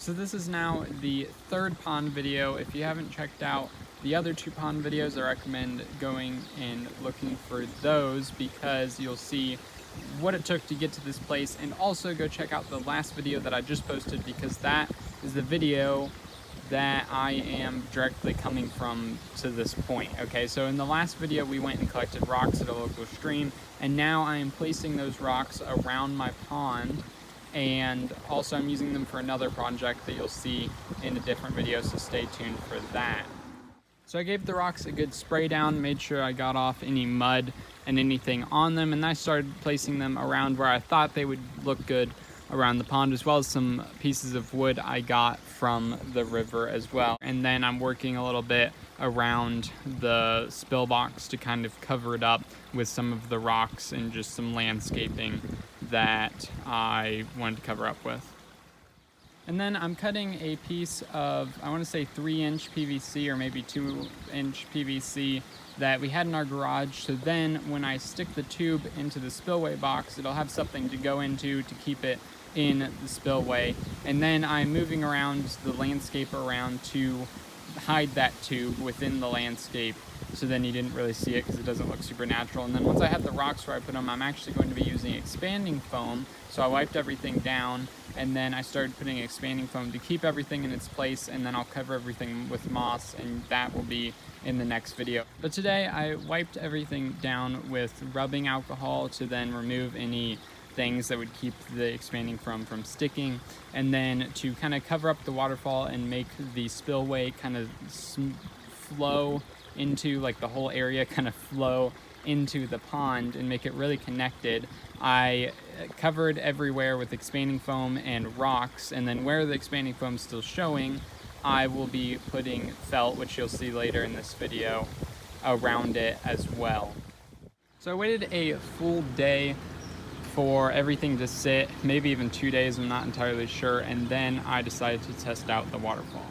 So this is now the third pond video. If you haven't checked out the other two pond videos, I recommend going and looking for those because you'll see what it took to get to this place, and also go check out the last video that I just posted because that is the video that I am directly coming from to this point. Okay, so in the last video we went and collected rocks at a local stream, and now I am placing those rocks around my pond, and also I'm using them for another project that you'll see in a different video, so stay tuned for that. So I gave the rocks a good spray down, made sure I got off any mud and anything on them, and I started placing them around where I thought they would look good around the pond, as well as some pieces of wood I got from the river as well. And then I'm working a little bit around the spill box to kind of cover it up with some of the rocks and just some landscaping that I wanted to cover up with. And then I'm cutting a piece of, I want to say 3-inch PVC or maybe 2-inch PVC that we had in our garage. So then when I stick the tube into the spillway box, it'll have something to go into to keep it in the spillway. And then I'm moving around the landscape around to hide that tube within the landscape, so then you didn't really see it because it doesn't look super natural. And then once I have the rocks where I put them, I'm actually going to be using expanding foam. So I wiped everything down, and then I started putting expanding foam to keep everything in its place, and then I'll cover everything with moss, and that will be in the next video. But today I wiped everything down with rubbing alcohol to then remove any things that would keep the expanding foam from sticking, and then to kind of cover up the waterfall and make the spillway kind of flow into, like, the whole area kind of flow into the pond and make it really connected. I covered everywhere with expanding foam and rocks, and then where the expanding foam is still showing, I will be putting felt, which you'll see later in this video, around it as well. So I waited a full day for everything to sit, maybe even 2 days, I'm not entirely sure, and then I decided to test out the waterfall.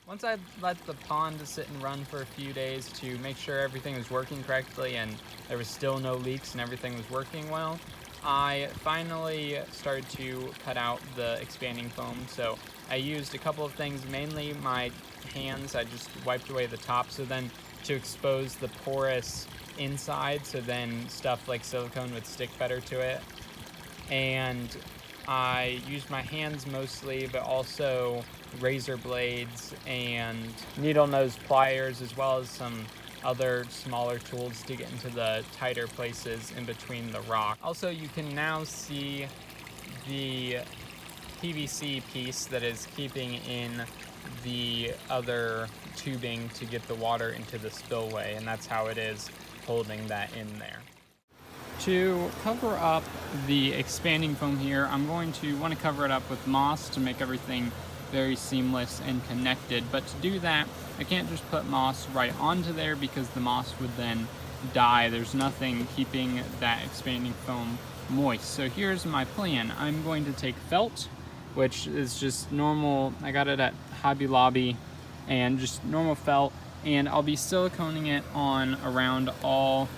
Once I let the pond sit and run for a few days to make sure everything was working correctly and there was still no leaks and everything was working well, I finally started to cut out the expanding foam. So I used a couple of things, mainly my hands. I just wiped away the top, so then to expose the porous inside, so then stuff like silicone would stick better to it. And I used my hands mostly, but also razor blades and needle nose pliers, as well as some other smaller tools to get into the tighter places in between the rock. Also, you can now see the PVC piece that is keeping in the other tubing to get the water into the spillway, and that's how it is holding that in there. To cover up the expanding foam here, I'm going to want to cover it up with moss to make everything very seamless and connected. But to do that, I can't just put moss right onto there because the moss would then die. There's nothing keeping that expanding foam moist. So here's my plan. I'm going to take felt, which is just normal, I got it at Hobby Lobby, and just normal felt, and I'll be siliconing it on around all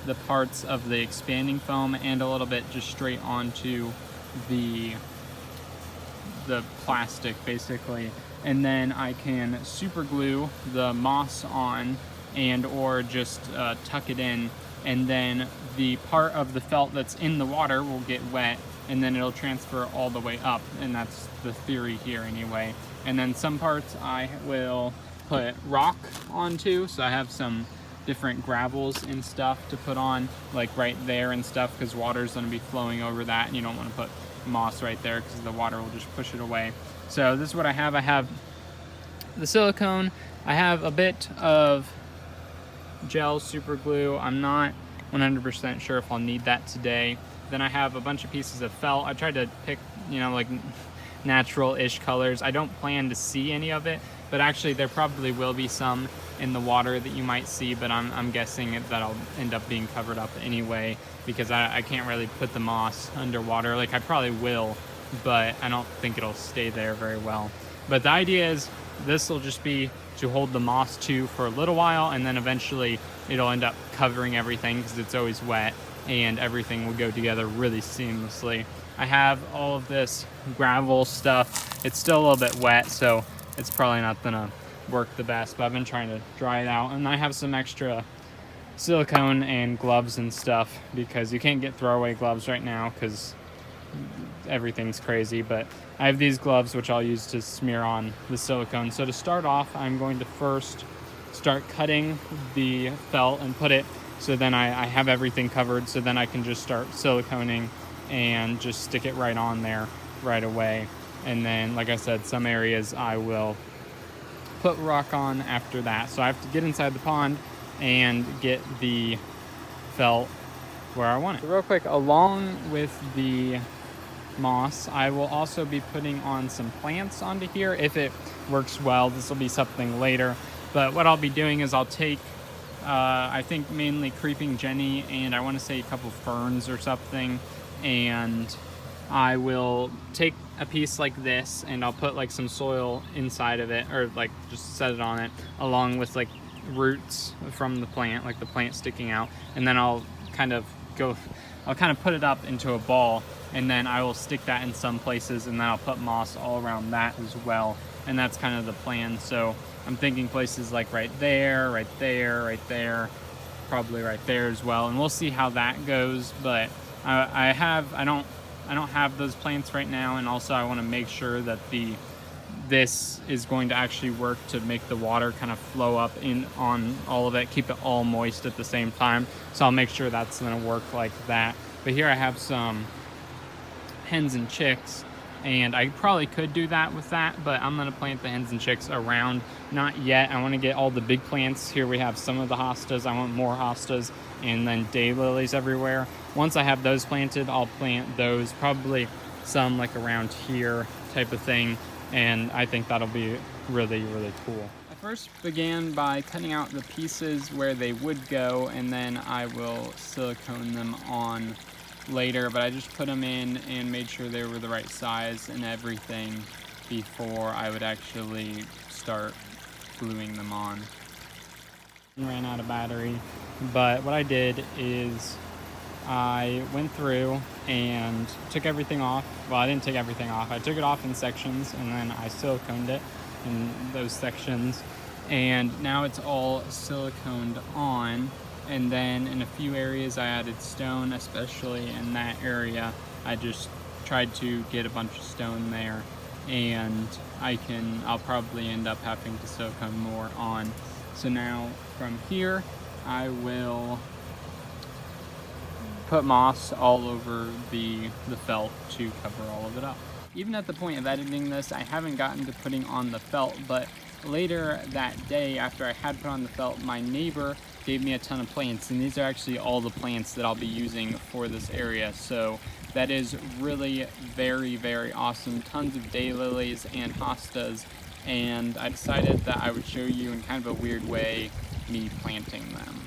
the parts of the expanding foam and a little bit just straight onto the plastic, basically. And then I can super glue the moss on and or just tuck it in, and then the part of the felt that's in the water will get wet, and then it'll transfer all the way up, and that's the theory here anyway. And then some parts I will put rock onto, so I have some different gravels and stuff to put on, like right there and stuff, because water's going to be flowing over that, and you don't want to put moss right there because the water will just push it away. So this is what I have. I have the silicone, I have a bit of gel super glue. I'm not 100% sure if I'll need that today. Then I have a bunch of pieces of felt. I tried to pick, you know, like natural-ish colors. I don't plan to see any of it, but actually there probably will be some in the water that you might see, but I'm guessing that I'll end up being covered up anyway, because I can't really put the moss underwater. Like, I probably will, but I don't think it'll stay there very well. But the idea is this will just be to hold the moss to for a little while, and then eventually it'll end up covering everything because it's always wet, and everything will go together really seamlessly. I have all of this gravel stuff. It's still a little bit wet, so it's probably not gonna work the best, but I've been trying to dry it out. And I have some extra silicone and gloves and stuff, because you can't get throwaway gloves right now because everything's crazy. But I have these gloves which I'll use to smear on the silicone. So to start off, I'm going to first start cutting the felt and put it so then I have everything covered, so then I can just start siliconing and just stick it right on there right away. And then, like I said, some areas I will put rock on after that. So I have to get inside the pond and get the felt where I want it. So real quick, along with the moss, I will also be putting on some plants onto here if it works well. This will be something later, but what I'll be doing is I'll take I think mainly creeping jenny, and I want to say a couple ferns or something, and I will take a piece like this and I'll put like some soil inside of it, or like just set it on it along with like roots from the plant, like the plant sticking out, and then I'll kind of put it up into a ball, and then I will stick that in some places, and then I'll put moss all around that as well. And that's kind of the plan. So I'm thinking places like right there, right there, right there, probably right there as well, and we'll see how that goes. But I don't have those plants right now, and also I want to make sure that this is going to actually work to make the water kind of flow up in on all of it, keep it all moist at the same time. So I'll make sure that's going to work like that. But here I have some hens and chicks, and I probably could do that with that, but I'm going to plant the hens and chicks around. Not yet. I want to get all the big plants. Here we have some of the hostas. I want more hostas, and then daylilies everywhere. Once I have those planted, I'll plant those, probably some like around here type of thing, and I think that'll be really, really cool. I first began by cutting out the pieces where they would go, and then I will silicone them on later, but I just put them in and made sure they were the right size and everything before I would actually start gluing them on. Ran out of battery, but what I did is I went through and took everything off. Well, I didn't take everything off. I took it off in sections, and then I siliconed it in those sections, and now it's all siliconed on. And then in a few areas I added stone, especially in that area. I just tried to get a bunch of stone there, and I'll probably end up having to silicone more on. So now from here I will put moss all over the felt to cover all of it up. Even at the point of editing this, I haven't gotten to putting on the felt, but later that day, after I had put on the felt, my neighbor gave me a ton of plants, and these are actually all the plants that I'll be using for this area. So that is really very, very awesome. Tons of daylilies and hostas, and I decided that I would show you in kind of a weird way me planting them.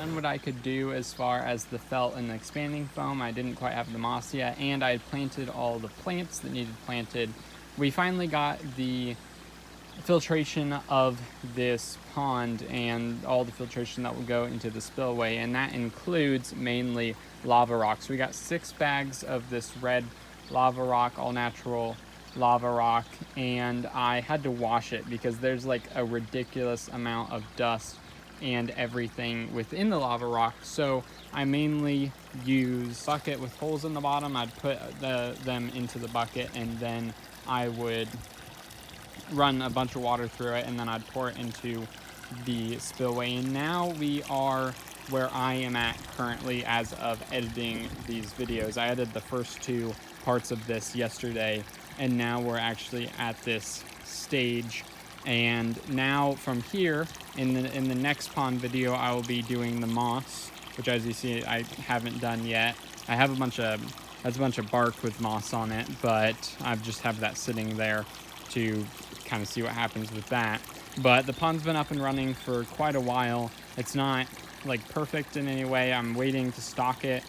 done what I could do as far as the felt and the expanding foam. I didn't quite have the moss yet, and I had planted all the plants that needed planted. We finally got the filtration of this pond and all the filtration that will go into the spillway, and that includes mainly lava rocks. We got 6 bags of this red lava rock, all natural lava rock, and I had to wash it because there's like a ridiculous amount of dust and everything within the lava rock. So I mainly use a bucket with holes in the bottom. I'd put them into the bucket, and then I would run a bunch of water through it, and then I'd pour it into the spillway. And now we are where I am at currently as of editing these videos. I edited the first 2 parts of this yesterday, and now we're actually at this stage. And now from here, in the next pond video, I will be doing the moss, which, as you see, I haven't done yet. I have a bunch of bark with moss on it, but I just have that sitting there to kind of see what happens with that. But the pond's been up and running for quite a while. It's not like perfect in any way. I'm waiting to stock it.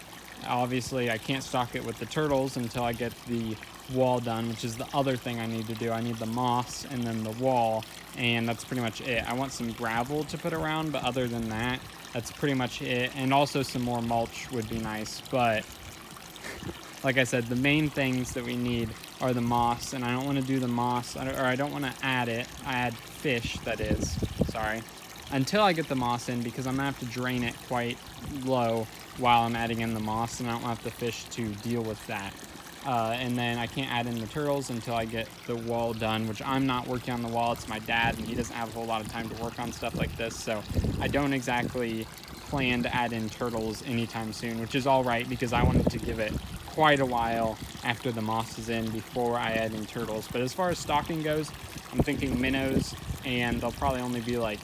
Obviously, I can't stock it with the turtles until I get the wall done, which is the other thing I need to do. I need the moss and then the wall, and that's pretty much it. I want some gravel to put around, but other than that, that's pretty much it. And also some more mulch would be nice, but like I said, the main things that we need are the moss, and I don't want to do the moss, or I don't want to add fish, that is, sorry, until I get the moss in, because I'm going to have to drain it quite low while I'm adding in the moss, and I don't want the fish to deal with that. And then I can't add in the turtles until I get the wall done, which I'm not working on the wall. It's my dad, and he doesn't have a whole lot of time to work on stuff like this, so I don't exactly plan to add in turtles anytime soon, which is all right, because I wanted to give it quite a while after the moss is in before I add in turtles. But as far as stocking goes, I'm thinking minnows, and they'll probably only be like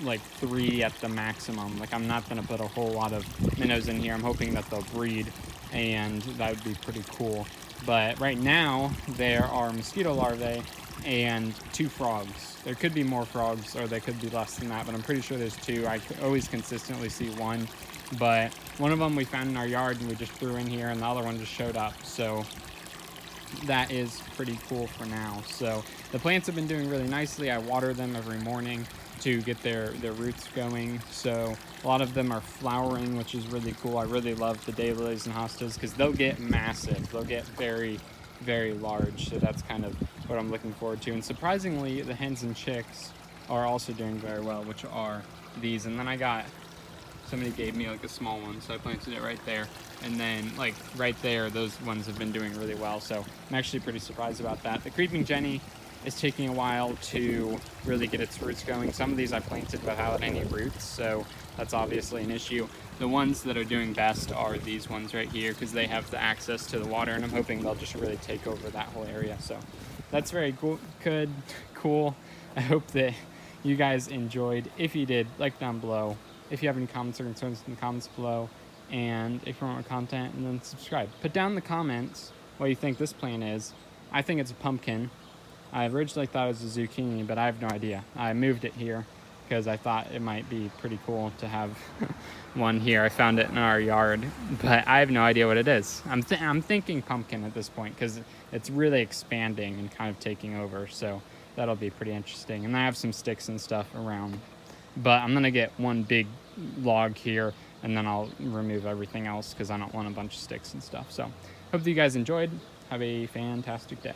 3 at the maximum. Like, I'm not going to put a whole lot of minnows in here. I'm hoping that they'll breed, and that would be pretty cool. But right now there are mosquito larvae and 2 frogs. There could be more frogs, or they could be less than that, but I'm pretty sure there's 2. I always consistently see 1, but one of them we found in our yard and we just threw in here, and the other one just showed up. So that is pretty cool for now. So the plants have been doing really nicely. I water them every morning to get their roots going. So a lot of them are flowering, which is really cool. I really love the daylilies and hostas because they'll get massive. They'll get very, very large. So that's kind of what I'm looking forward to. And surprisingly, the hens and chicks are also doing very well, which are these. And then I got, somebody gave me like a small one, so I planted it right there. And then like right there, those ones have been doing really well. So I'm actually pretty surprised about that. The creeping Jenny is taking a while to really get its roots going. Some of these I planted without any roots, so that's obviously an issue. The ones that are doing best are these ones right here, because they have the access to the water, and I'm hoping they'll just really take over that whole area. So that's very cool. I hope that you guys enjoyed. If you did, like down below. If you have any comments or concerns in the comments below, and if you want more content, and then subscribe. Put down in the comments what you think this plant is. I think it's a pumpkin. I originally thought it was a zucchini, but I have no idea. I moved it here because I thought it might be pretty cool to have one here. I found it in our yard, but I have no idea what it is. I'm thinking pumpkin at this point because it's really expanding and kind of taking over, so that'll be pretty interesting. And I have some sticks and stuff around, but I'm gonna get one big log here, and then I'll remove everything else because I don't want a bunch of sticks and stuff. So hope that you guys enjoyed. Have a fantastic day.